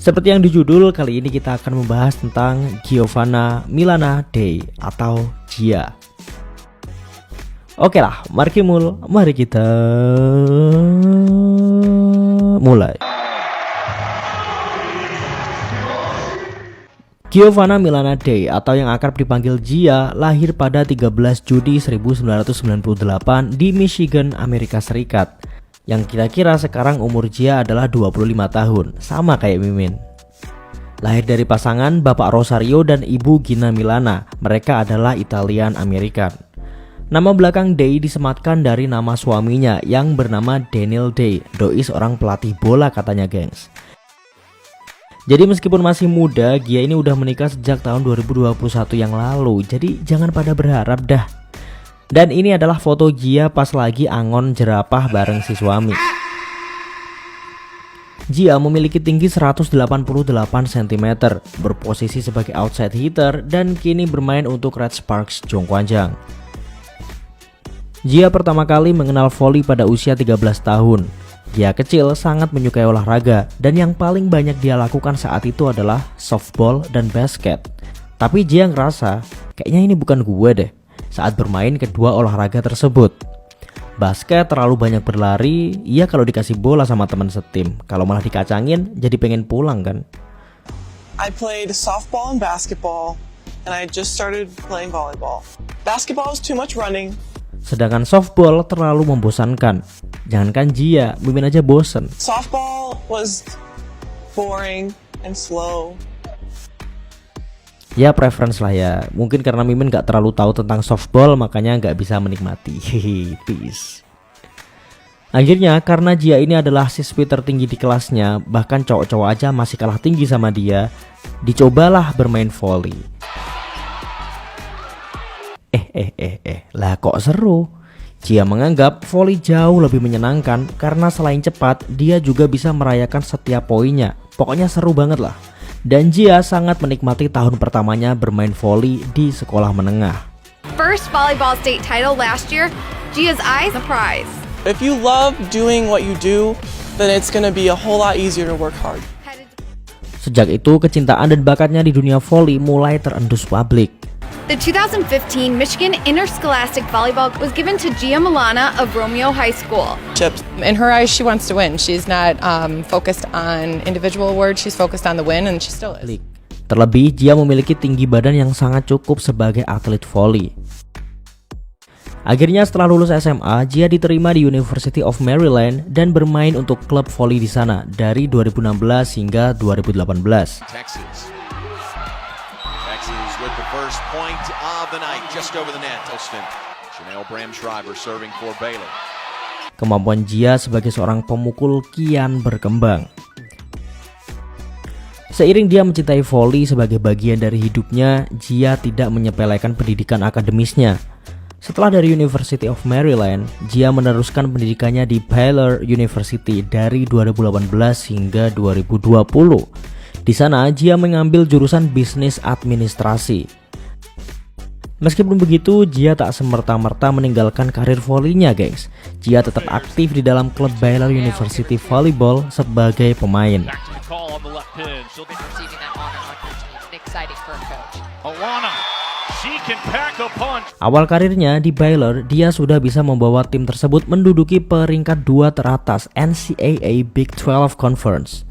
Seperti yang di judul, kali ini kita akan membahas tentang Giovanna Milana Day atau Gia. Oke lah, mari kita mulai. Giovanna Milana Day atau yang akrab dipanggil Gia lahir pada 13 Juni 1998 di Michigan, Amerika Serikat. Yang kira-kira sekarang umur Gia adalah 25 tahun, sama kayak Mimin. Lahir dari pasangan Bapak Rosario dan Ibu Gina Milana, mereka adalah Italian American. Nama belakang Day disematkan dari nama suaminya yang bernama Daniel Day, doi seorang pelatih bola katanya gengs. Jadi meskipun masih muda, Gia ini udah menikah sejak tahun 2021 yang lalu, jadi jangan pada berharap dah. Dan ini adalah foto Gia pas lagi angon jerapah bareng si suami. Gia memiliki tinggi 188 cm, berposisi sebagai outside hitter dan kini bermain untuk Red Sparks Jongkwanjang. Gia pertama kali mengenal voli pada usia 13 tahun. Gia kecil sangat menyukai olahraga dan yang paling banyak dia lakukan saat itu adalah softball dan basket. Tapi Gia ngerasa kayaknya ini bukan gue deh saat bermain kedua olahraga tersebut. Basket terlalu banyak berlari, ia kalau dikasih bola sama teman setim, kalau malah dikacangin jadi pengen pulang kan. I played softball and basketball and I just started playing volleyball. Basketball was too much running. Sedangkan softball terlalu membosankan. Jangankan Gia, Mimin aja bosen. Softball was boring and slow. Ya preference lah ya. Mungkin karena Mimin gak terlalu tahu tentang softball makanya gak bisa menikmati. Peace. Akhirnya karena Gia ini adalah siswi tertinggi di kelasnya, bahkan cowok-cowok aja masih kalah tinggi sama dia, dicobalah bermain volley. Lah kok seru? Gia menganggap volley jauh lebih menyenangkan karena selain cepat, dia juga bisa merayakan setiap poinnya. Pokoknya seru banget lah. Dan Gia sangat menikmati tahun pertamanya bermain volley di sekolah menengah. First volleyball state title last year, Gia's eyes the prize. If you love doing what you do, then it's gonna be a whole lot easier to work hard. Sejak itu kecintaan dan bakatnya di dunia volley mulai terendus publik. The 2015 Michigan Interscholastic Volleyball was given to Gia Milana of Romeo High School. Chips. In her eyes, she wants to win. She's not focused on individual awards. She's focused on the win, and she still is. Terlebih, Gia memiliki tinggi badan yang sangat cukup sebagai atlet volley. Akhirnya setelah lulus SMA, Gia diterima di University of Maryland dan bermain untuk klub volley di sana dari 2016 hingga 2018. Texas with the first point of the night, just over the net. Elston, Chanel Bramschreiber serving for Baylor. Kemampuan Gia sebagai seorang pemukul kian berkembang. Seiring dia mencintai volley sebagai bagian dari hidupnya, Gia tidak menyepelekan pendidikan akademisnya. Setelah dari University of Maryland, Gia meneruskan pendidikannya di Baylor University dari 2018 hingga 2020. Di sana, Gia mengambil jurusan bisnis administrasi. Meskipun begitu, Gia tak semerta-merta meninggalkan karir volleynya, gengs. Gia tetap aktif di dalam klub Baylor University Volleyball sebagai pemain. Awal karirnya di Baylor, dia sudah bisa membawa tim tersebut menduduki peringkat 2 teratas NCAA Big 12 Conference.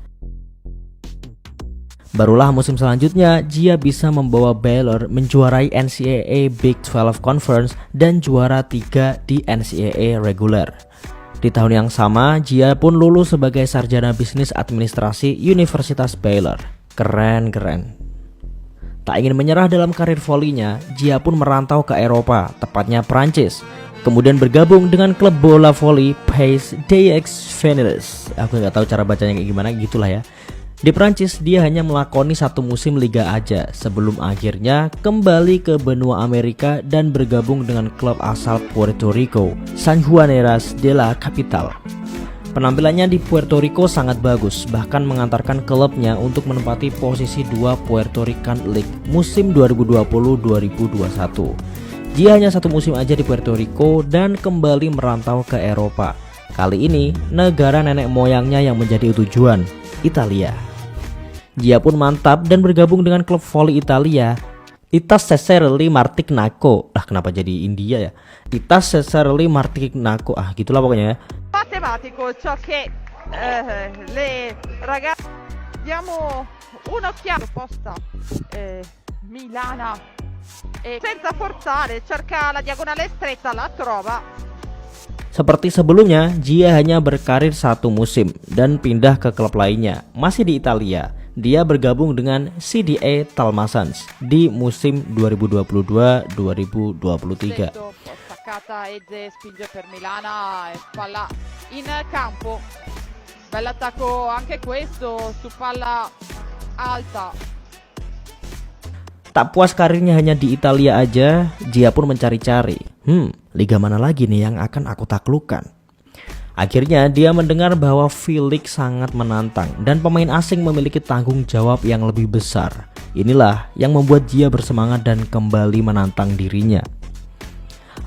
Barulah musim selanjutnya, Gia bisa membawa Baylor menjuarai NCAA Big 12 Conference dan juara 3 di NCAA reguler. Di tahun yang sama, Gia pun lulus sebagai sarjana bisnis administrasi Universitas Baylor. Keren. Tak ingin menyerah dalam karir volleynya, Gia pun merantau ke Eropa, tepatnya Prancis. Kemudian bergabung dengan klub bola volley Pays d'Aix-Venelles. Aku nggak tahu cara bacanya kayak gimana, gitulah ya. Di Prancis dia hanya melakoni 1 musim liga aja sebelum akhirnya kembali ke benua Amerika dan bergabung dengan klub asal Puerto Rico, San Juaneras de la Capital. Penampilannya di Puerto Rico sangat bagus, bahkan mengantarkan klubnya untuk menempati posisi 2 Puerto Rican League musim 2020-2021. Dia hanya 1 musim aja di Puerto Rico dan kembali merantau ke Eropa. Kali ini negara nenek moyangnya yang menjadi tujuan, Italia. Jia pun mantap dan bergabung dengan klub voli Italia, Itas Cesarelli Martignaco. Kenapa jadi India ya? Itas Cesarelli Martignaco. Gitulah pokoknya ya. Matematico, ciò che le ragazze diamo un'occhiata posta Milana e senza forzare cerca la diagonale stretta, la trova. Seperti sebelumnya, Jia hanya berkarir 1 musim dan pindah ke klub lainnya, masih di Italia. Dia bergabung dengan CDA Talmasans di musim 2022-2023. Staccata Eze spinge per Milana e palla in campo. Bell'attacco anche questo su palla alta. Tak puas karirnya hanya di Italia aja, Jia pun mencari-cari. Liga mana lagi nih yang akan aku taklukkan? Akhirnya dia mendengar bahwa V-League sangat menantang dan pemain asing memiliki tanggung jawab yang lebih besar. Inilah yang membuat Jia bersemangat dan kembali menantang dirinya.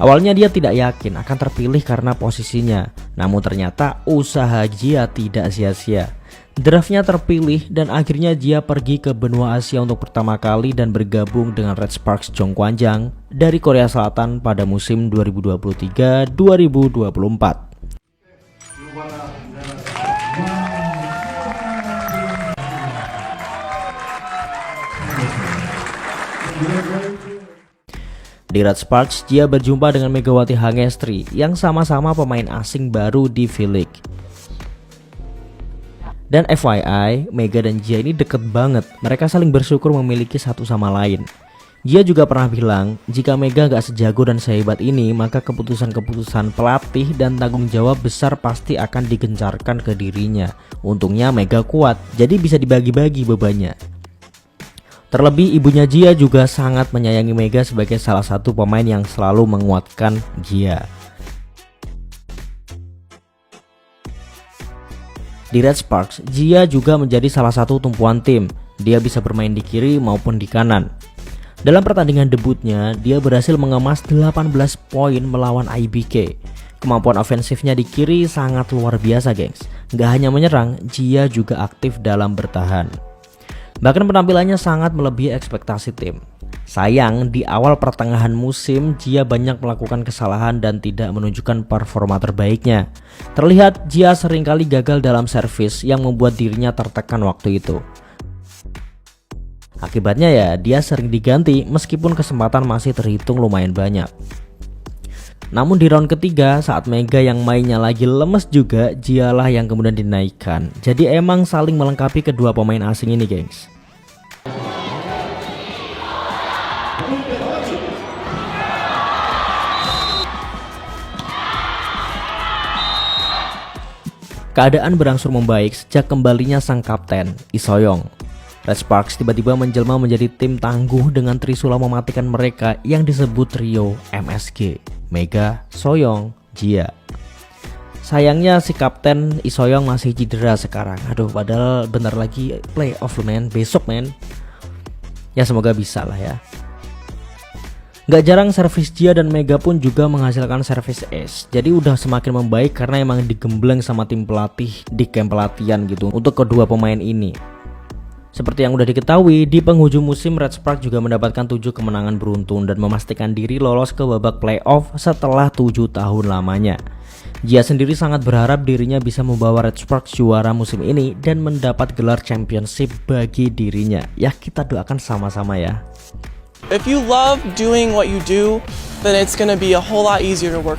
Awalnya dia tidak yakin akan terpilih karena posisinya, namun ternyata usaha Jia tidak sia-sia. Draftnya terpilih dan akhirnya Jia pergi ke benua Asia untuk pertama kali dan bergabung dengan Red Sparks Jongkwanjang dari Korea Selatan pada musim 2023-2024. Di Red Sparks, Jia berjumpa dengan Megawati Hangestri yang sama-sama pemain asing baru di V-League. Dan FYI, Mega dan Jia ini deket banget. Mereka saling bersyukur memiliki satu sama lain. Jia juga pernah bilang, jika Mega gak sejago dan sehebat ini, maka keputusan-keputusan pelatih dan tanggung jawab besar pasti akan digencarkan ke dirinya. Untungnya Mega kuat, jadi bisa dibagi-bagi bebannya. Terlebih ibunya Jia juga sangat menyayangi Mega sebagai salah satu pemain yang selalu menguatkan Jia. Di Red Sparks, Jia juga menjadi salah satu tumpuan tim. Dia bisa bermain di kiri maupun di kanan. Dalam pertandingan debutnya, dia berhasil mengemas 18 poin melawan IBK. Kemampuan ofensifnya di kiri sangat luar biasa, gengs. Gak hanya menyerang, Jia juga aktif dalam bertahan. Bahkan penampilannya sangat melebihi ekspektasi tim. Sayang, di awal pertengahan musim, Jia banyak melakukan kesalahan dan tidak menunjukkan performa terbaiknya. Terlihat Jia seringkali gagal dalam servis yang membuat dirinya tertekan waktu itu. Akibatnya ya, dia sering diganti meskipun kesempatan masih terhitung lumayan banyak. Namun di round ketiga, saat Mega yang mainnya lagi lemes juga, Jia lah yang kemudian dinaikkan. Jadi emang saling melengkapi kedua pemain asing ini, gengs. Keadaan berangsur membaik sejak kembalinya sang kapten, Lee So-young. Red Sparks tiba-tiba menjelma menjadi tim tangguh dengan trisula mematikan mereka yang disebut trio MSG, Mega, So-young, Jia. Sayangnya si kapten Lee So-young masih cedera sekarang. Padahal bentar lagi playoff men, besok men. Ya semoga bisa lah ya. Gak jarang servis Jia dan Mega pun juga menghasilkan servis ace. Jadi udah semakin membaik karena emang digembleng sama tim pelatih di camp pelatihan gitu untuk kedua pemain ini. Seperti yang udah diketahui, di penghujung musim Red Sparks juga mendapatkan 7 kemenangan beruntun dan memastikan diri lolos ke babak playoff setelah 7 tahun lamanya. Jia sendiri sangat berharap dirinya bisa membawa Red Sparks juara musim ini dan mendapat gelar championship bagi dirinya. Ya kita doakan sama-sama ya. If you love doing what you do, then it's going to be a whole lot easier to work